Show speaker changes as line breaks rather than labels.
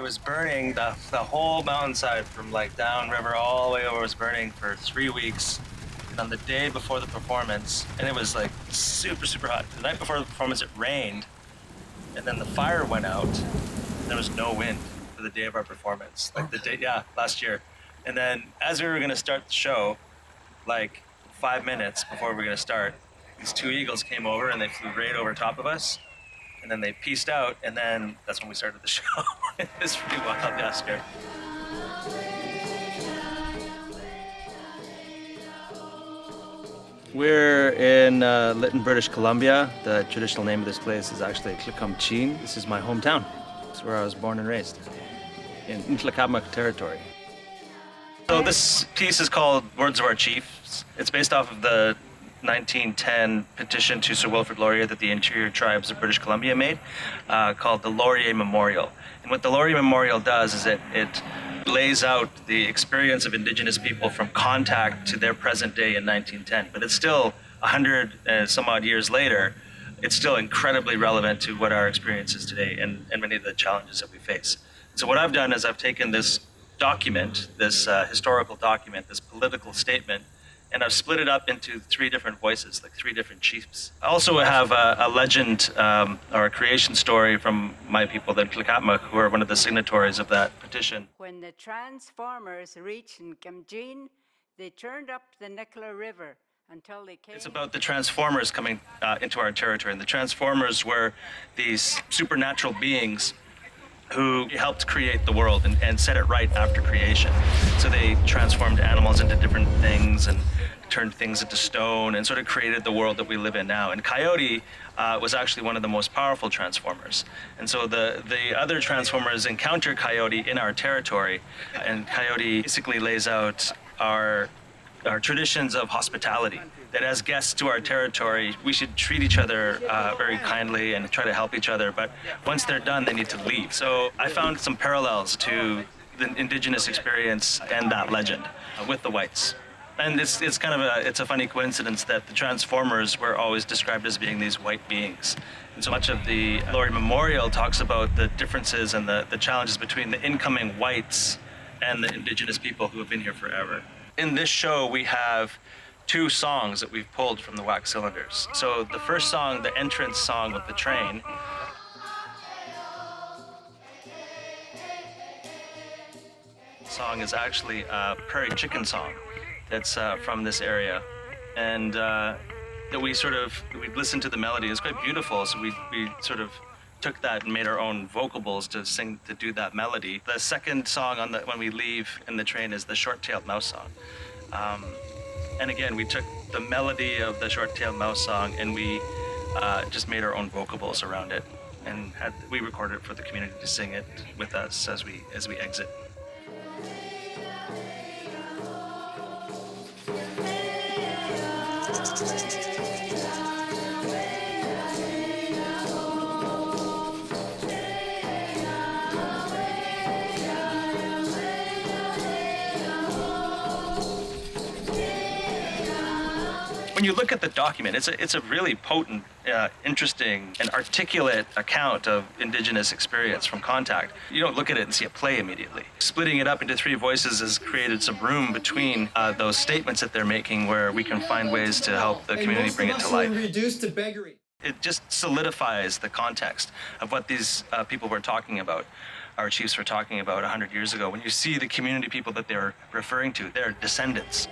It was burning, the whole mountainside from like downriver all the way over was burning for 3 weeks. And on the day before the performance, and it was like super, super hot. The night before the performance, it rained, and then the fire went out, and there was no wind for the day of our performance. Like the day, last year. And then as we were gonna start the show, like 5 minutes before we were gonna start, these two eagles came over and they flew right over top of us. And then they pieced out, and then that's when we started the show. It was pretty wild yesterday. We're in Lytton, British Columbia. The traditional name of this place is actually Nkamtci'n. This is my hometown. It's where I was born and raised, in Nkamtci'n territory. So this piece is called Words of Our Chiefs. It's based off of the 1910 petition to Sir Wilfrid Laurier that the interior tribes of British Columbia made, called the Laurier Memorial. And what the Laurier Memorial does is it lays out the experience of Indigenous people from contact to their present day in 1910. But it's still 100 and some odd years later, it's still incredibly relevant to what our experience is today and many of the challenges that we face. So what I've done is I've taken this document, this historical document, this political statement, and I've split it up into 3 different voices, like 3 different chiefs. I also have a legend or a creation story from my people, the Nkamtci'n, who are one of the signatories of that petition.
When the transformers reached Nkamtci'n, they turned up the Nicola River until they came...
It's about the transformers coming into our territory. And the transformers were these supernatural beings who helped create the world and set it right after creation. So they transformed animals into different things and turned things into stone and sort of created the world that we live in now. And Coyote was actually one of the most powerful transformers. And so the other transformers encounter Coyote in our territory, and Coyote basically lays out our traditions of hospitality, that as guests to our territory, we should treat each other very kindly and try to help each other, but once they're done, they need to leave. So I found some parallels to the Indigenous experience and that legend with the whites. And it's kind of it's a funny coincidence that the transformers were always described as being these white beings. And so much of the Laurier Memorial talks about the differences and the challenges between the incoming whites and the Indigenous people who have been here forever. In this show, we have 2 songs that we've pulled from the wax cylinders. So the first song, the entrance song of the train, is actually a prairie chicken song that's from this area. And that we listened to the melody. It's quite beautiful, so we sort of took that and made our own vocables to do that melody. The second song when we leave in the train is the short-tailed mouse song. And again, we took the melody of the short-tailed mouse song and we just made our own vocables around it, and we recorded it for the community to sing it with us as we exit. When you look at the document, it's a really potent, interesting, and articulate account of Indigenous experience from contact. You don't look at it and see it play immediately. Splitting it up into 3 voices has created some room between those statements that they're making, where we can find ways to help the community bring it to life.
Reduced to beggary.
It just solidifies the context of what these people were talking about. Our chiefs were talking about 100 years ago. When you see the community people that they're referring to, they're descendants.